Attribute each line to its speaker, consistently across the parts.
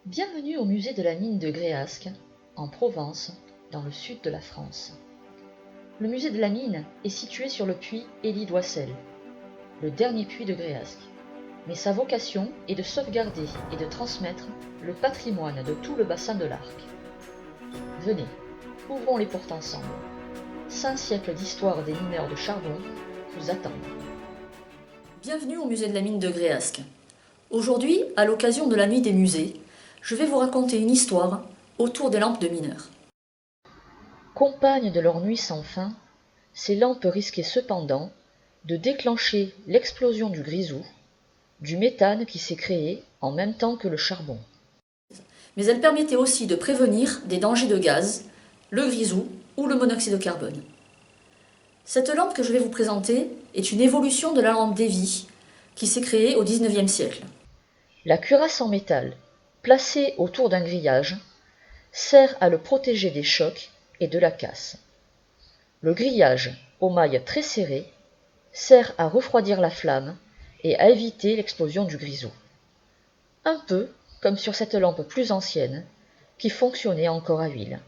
Speaker 1: Bienvenue au musée de la mine de Gréasque, en Provence, dans le sud de la France. Le musée de la mine est situé sur le puits Élie-Doissel, le dernier puits de Gréasque. Mais sa vocation est de sauvegarder et de transmettre le patrimoine de tout le bassin de l'Arc. Venez, ouvrons les portes ensemble. 5 siècles d'histoire des mineurs de charbon vous attendent.
Speaker 2: Bienvenue au musée de la mine de Gréasque. Aujourd'hui, à l'occasion de la nuit des musées, je vais vous raconter une histoire autour des lampes de mineurs.
Speaker 1: Compagnes de leur nuit sans fin, ces lampes risquaient cependant de déclencher l'explosion du grisou, du méthane qui s'est créé en même temps que le charbon.
Speaker 2: Mais elles permettaient aussi de prévenir des dangers de gaz, le grisou ou le monoxyde de carbone. Cette lampe que je vais vous présenter est une évolution de la lampe Davy qui s'est créée au XIXe siècle.
Speaker 1: La cuirasse en métal, placée autour d'un grillage, sert à le protéger des chocs et de la casse. Le grillage, aux mailles très serrées, sert à refroidir la flamme et à éviter l'explosion du grisou. Un peu comme sur cette lampe plus ancienne, qui fonctionnait encore à huile.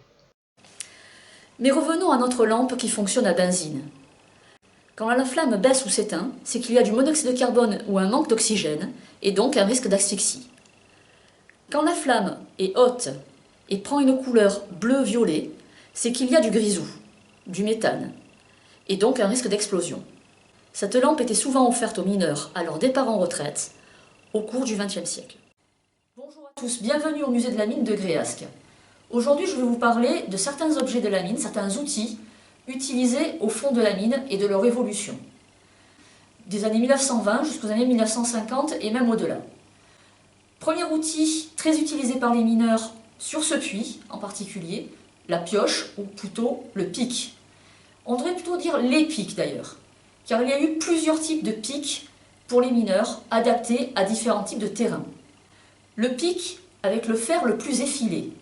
Speaker 2: Mais revenons à notre lampe qui fonctionne à benzine. Quand la flamme baisse ou s'éteint, c'est qu'il y a du monoxyde de carbone ou un manque d'oxygène, et donc un risque d'asphyxie. Quand la flamme est haute et prend une couleur bleu-violet, c'est qu'il y a du grisou, du méthane, et donc un risque d'explosion. Cette lampe était souvent offerte aux mineurs à leur départ en retraite au cours du XXe siècle. Bonjour à tous, bienvenue au musée de la mine de Gréasque. Aujourd'hui, je vais vous parler de certains objets de la mine, certains outils utilisés au fond de la mine et de leur évolution, des années 1920 jusqu'aux années 1950 et même au-delà. Premier outil très utilisé par les mineurs sur ce puits en particulier, la pioche ou plutôt le pic. On devrait plutôt dire les pics d'ailleurs, car il y a eu plusieurs types de pics pour les mineurs adaptés à différents types de terrains. Le pic avec le fer le plus effilé,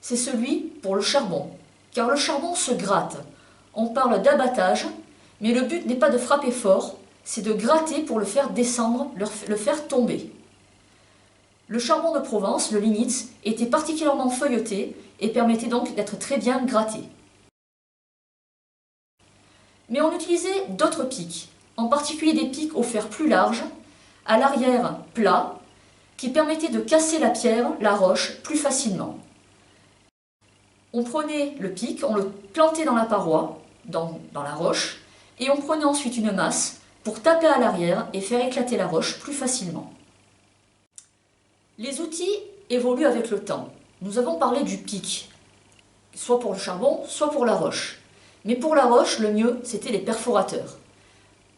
Speaker 2: c'est celui pour le charbon, car le charbon se gratte. On parle d'abattage, mais le but n'est pas de frapper fort, c'est de gratter pour le faire descendre, le faire tomber. Le charbon de Provence, le lignite, était particulièrement feuilleté et permettait donc d'être très bien gratté. Mais on utilisait d'autres pics, en particulier des pics au fer plus large, à l'arrière plat, qui permettaient de casser la pierre, la roche, plus facilement. On prenait le pic, on le plantait dans la paroi, dans la roche, et on prenait ensuite une masse pour taper à l'arrière et faire éclater la roche plus facilement. Les outils évoluent avec le temps. Nous avons parlé du pic, soit pour le charbon, soit pour la roche. Mais pour la roche, le mieux, c'était les perforateurs.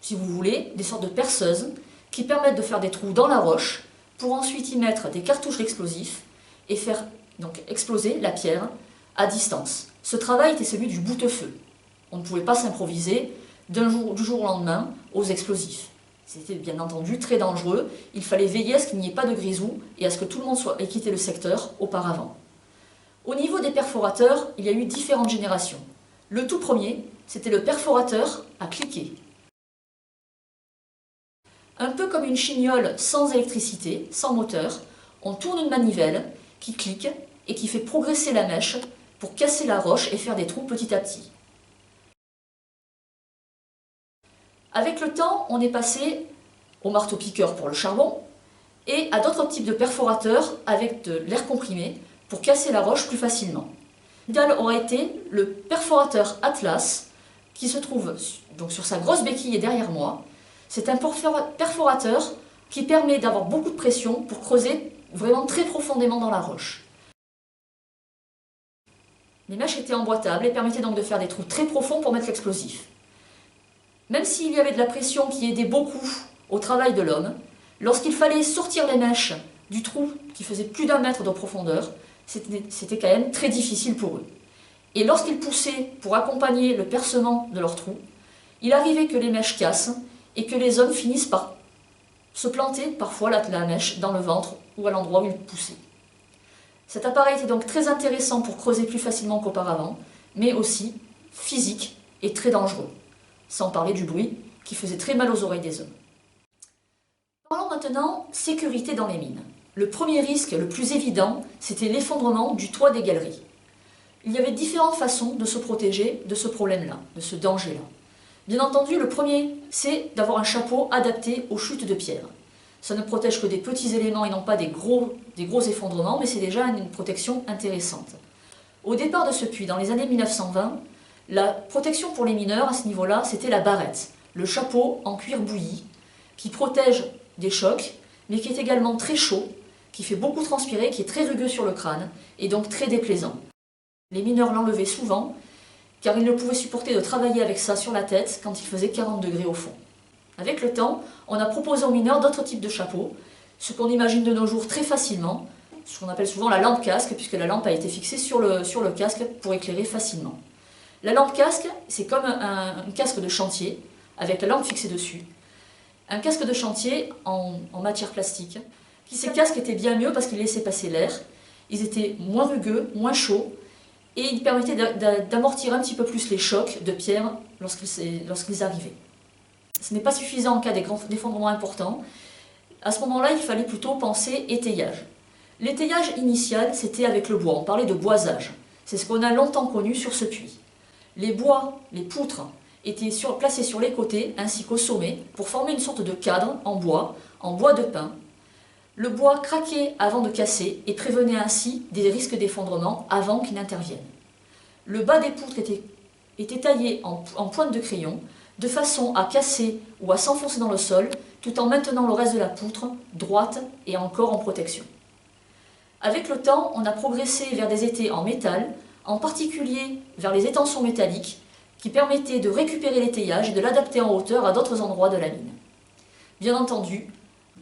Speaker 2: Si vous voulez, des sortes de perceuses qui permettent de faire des trous dans la roche pour ensuite y mettre des cartouches d'explosifs et faire donc exploser la pierre à distance. Ce travail était celui du boute-feu. On ne pouvait pas s'improviser du jour au lendemain aux explosifs. C'était bien entendu très dangereux. Il fallait veiller à ce qu'il n'y ait pas de grisou et à ce que tout le monde ait quitté le secteur auparavant. Au niveau des perforateurs, il y a eu différentes générations. Le tout premier, c'était le perforateur à cliquet. Un peu comme une chignole sans électricité, sans moteur, on tourne une manivelle qui clique et qui fait progresser la mèche pour casser la roche et faire des trous petit à petit. Avec le temps, on est passé au marteau-piqueur pour le charbon et à d'autres types de perforateurs avec de l'air comprimé pour casser la roche plus facilement. L'idéal aurait été le perforateur Atlas qui se trouve donc sur sa grosse béquille derrière moi. C'est un perforateur qui permet d'avoir beaucoup de pression pour creuser vraiment très profondément dans la roche. Les mèches étaient emboîtables et permettaient donc de faire des trous très profonds pour mettre l'explosif. Même s'il y avait de la pression qui aidait beaucoup au travail de l'homme, lorsqu'il fallait sortir les mèches du trou qui faisait plus d'1 mètre de profondeur, c'était quand même très difficile pour eux. Et lorsqu'ils poussaient pour accompagner le percement de leur trou, il arrivait que les mèches cassent et que les hommes finissent par se planter parfois la mèche dans le ventre ou à l'endroit où ils poussaient. Cet appareil était donc très intéressant pour creuser plus facilement qu'auparavant, mais aussi physique et très dangereux, sans parler du bruit qui faisait très mal aux oreilles des hommes. Parlons maintenant sécurité dans les mines. Le premier risque, le plus évident, c'était l'effondrement du toit des galeries. Il y avait différentes façons de se protéger de ce problème-là, de ce danger-là. Bien entendu, le premier, c'est d'avoir un chapeau adapté aux chutes de pierre. Ça ne protège que des petits éléments et non pas des gros effondrements, mais c'est déjà une protection intéressante. Au départ de ce puits, dans les années 1920, la protection pour les mineurs à ce niveau-là, c'était la barrette, le chapeau en cuir bouilli, qui protège des chocs, mais qui est également très chaud, qui fait beaucoup transpirer, qui est très rugueux sur le crâne, et donc très déplaisant. Les mineurs l'enlevaient souvent, car ils ne pouvaient supporter de travailler avec ça sur la tête quand il faisait 40 degrés au fond. Avec le temps, on a proposé aux mineurs d'autres types de chapeaux, ce qu'on imagine de nos jours très facilement, ce qu'on appelle souvent la lampe casque, puisque la lampe a été fixée sur le casque pour éclairer facilement. La lampe casque, c'est comme un casque de chantier, avec la lampe fixée dessus. Un casque de chantier en matière plastique. Ces casques étaient bien mieux parce qu'ils laissaient passer l'air, ils étaient moins rugueux, moins chauds, et ils permettaient d'amortir un petit peu plus les chocs de pierre lorsqu'ils arrivaient. Ce n'est pas suffisant en cas d'effondrement important. À ce moment-là, il fallait plutôt penser étayage. L'étayage initial, c'était avec le bois, on parlait de boisage. C'est ce qu'on a longtemps connu sur ce puits. Les bois, les poutres, étaient placés sur les côtés ainsi qu'au sommet pour former une sorte de cadre en bois de pin. Le bois craquait avant de casser et prévenait ainsi des risques d'effondrement avant qu'il n'intervienne. Le bas des poutres était taillé en pointe de crayon de façon à casser ou à s'enfoncer dans le sol tout en maintenant le reste de la poutre droite et encore en protection. Avec le temps, on a progressé vers des étais en métal, en particulier vers les étançons métalliques qui permettaient de récupérer l'étayage et de l'adapter en hauteur à d'autres endroits de la mine. Bien entendu,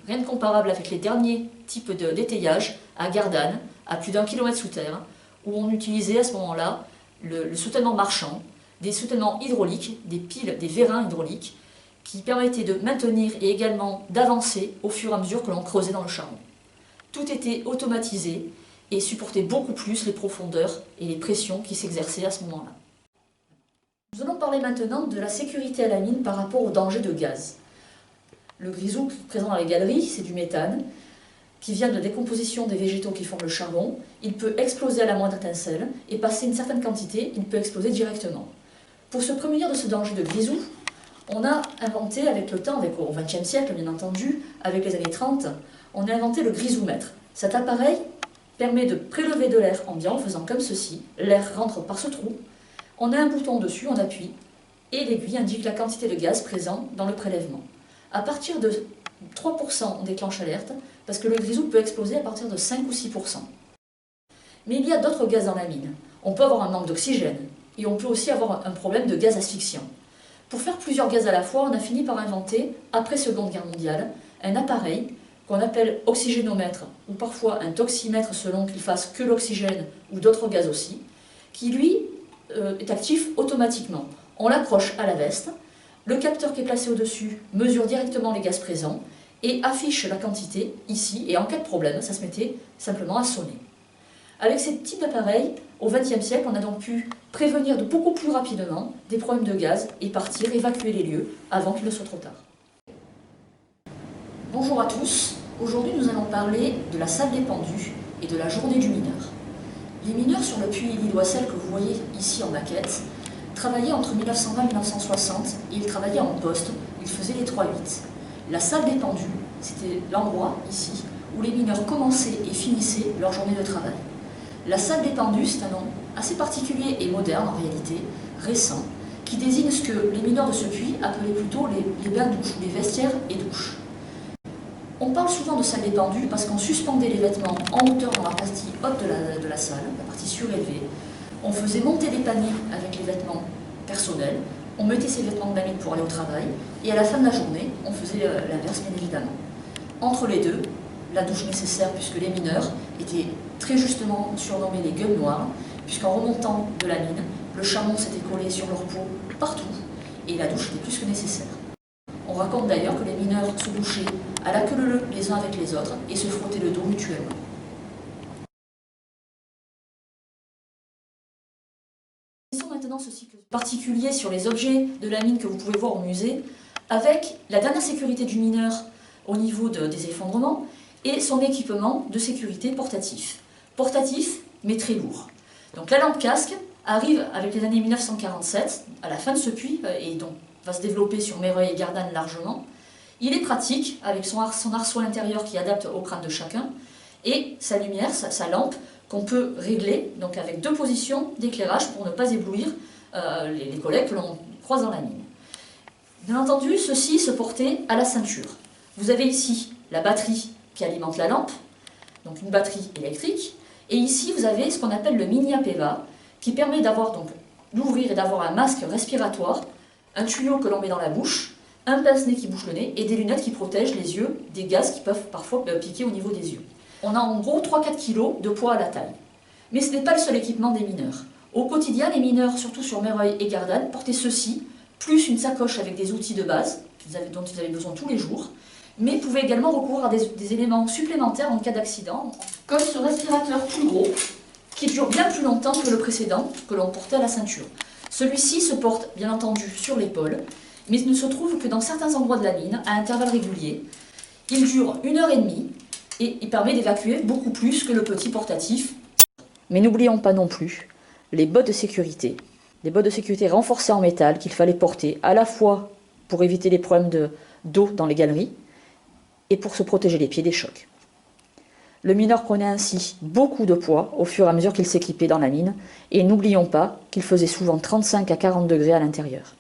Speaker 2: rien de comparable avec les derniers types d'étayage à Gardanne, à plus d'1 kilomètre sous terre, où on utilisait à ce moment-là le soutènement marchand, des soutènements hydrauliques, des piles, des vérins hydrauliques, qui permettaient de maintenir et également d'avancer au fur et à mesure que l'on creusait dans le charbon. Tout était automatisé et supportait beaucoup plus les profondeurs et les pressions qui s'exerçaient à ce moment-là. Nous allons parler maintenant de la sécurité à la mine par rapport au danger de gaz. Le grisou présent dans les galeries, c'est du méthane, qui vient de décomposition des végétaux qui forment le charbon. Il peut exploser à la moindre étincelle, et passer une certaine quantité, il peut exploser directement. Pour se prémunir de ce danger de grisou, on a inventé avec le temps, au XXe siècle bien entendu, avec les années 30, on a inventé le grisoumètre. Cet appareil permet de prélever de l'air ambiant en faisant comme ceci. L'air rentre par ce trou, on a un bouton dessus, on appuie, et l'aiguille indique la quantité de gaz présent dans le prélèvement. À partir de 3%, on déclenche alerte, parce que le grisou peut exploser à partir de 5 ou 6%. Mais il y a d'autres gaz dans la mine. On peut avoir un manque d'oxygène, et on peut aussi avoir un problème de gaz asphyxiant. Pour faire plusieurs gaz à la fois, on a fini par inventer, après Seconde Guerre mondiale, un appareil qu'on appelle oxygénomètre, ou parfois un toximètre selon qu'il fasse que l'oxygène ou d'autres gaz aussi, qui lui est actif automatiquement. On l'accroche à la veste, le capteur qui est placé au-dessus mesure directement les gaz présents et affiche la quantité ici, et en cas de problème, ça se mettait simplement à sonner. Avec ces petits appareils, au XXe siècle, on a donc pu prévenir de beaucoup plus rapidement des problèmes de gaz et partir évacuer les lieux avant qu'il ne soit trop tard. Bonjour à tous, aujourd'hui nous allons parler de la salle des pendus et de la journée du mineur. Les mineurs sur le puits Élie-Loissel que vous voyez ici en maquette travaillaient entre 1920 et 1960 et ils travaillaient en poste, ils faisaient les 3-8. La salle des pendus, c'était l'endroit ici où les mineurs commençaient et finissaient leur journée de travail. La salle des pendus, c'est un nom assez particulier et moderne en réalité, récent, qui désigne ce que les mineurs de ce puits appelaient plutôt les bains-douches, les vestiaires et douches. On parle souvent de salle des pendus parce qu'on suspendait les vêtements en hauteur dans la partie haute de la salle, la partie surélevée. On faisait monter des paniers avec les vêtements personnels, on mettait ses vêtements de mamie pour aller au travail, et à la fin de la journée, on faisait l'inverse bien évidemment. Entre les deux, la douche nécessaire puisque les mineurs étaient très justement surnommés les gueules noires, puisqu'en remontant de la mine, le charbon s'était collé sur leur peau partout, et la douche était plus que nécessaire. On raconte d'ailleurs que les mineurs se douchaient à la queue leu les uns avec les autres et se frottaient le dos mutuellement. Laissons maintenant ce cycle particulier sur les objets de la mine que vous pouvez voir au musée, avec la dernière sécurité du mineur au niveau des effondrements, et son équipement de sécurité portatif. Portatif, mais très lourd. Donc la lampe casque arrive avec les années 1947, à la fin de ce puits, et donc va se développer sur Meyreuil et Gardanne largement. Il est pratique, avec son arceau intérieur qui adapte au crâne de chacun, et sa lumière, sa lampe, qu'on peut régler donc avec 2 positions d'éclairage pour ne pas éblouir les collègues que l'on croise dans la mine. Bien entendu, ceci se portait à la ceinture. Vous avez ici la batterie qui alimente la lampe, donc une batterie électrique, et ici vous avez ce qu'on appelle le mini APEVA, qui permet d'ouvrir et d'avoir un masque respiratoire, un tuyau que l'on met dans la bouche, un pince-nez qui bouche le nez et des lunettes qui protègent les yeux des gaz qui peuvent parfois piquer au niveau des yeux. On a en gros 3-4 kg de poids à la taille. Mais ce n'est pas le seul équipement des mineurs. Au quotidien, les mineurs, surtout sur Meyreuil et Gardanne, portaient ceci, plus une sacoche avec des outils de base dont ils avaient besoin tous les jours, mais pouvaient également recourir à des éléments supplémentaires en cas d'accident, comme ce respirateur plus gros, qui dure bien plus longtemps que le précédent, que l'on portait à la ceinture. Celui-ci se porte bien entendu sur l'épaule, mais il ne se trouve que dans certains endroits de la mine, à intervalles réguliers. Il dure 1h30 et il permet d'évacuer beaucoup plus que le petit portatif. Mais n'oublions pas non plus les bottes de sécurité. Des bottes de sécurité renforcées en métal qu'il fallait porter à la fois pour éviter les problèmes d'eau dans les galeries et pour se protéger les pieds des chocs. Le mineur prenait ainsi beaucoup de poids au fur et à mesure qu'il s'équipait dans la mine, et n'oublions pas qu'il faisait souvent 35 à 40 degrés à l'intérieur.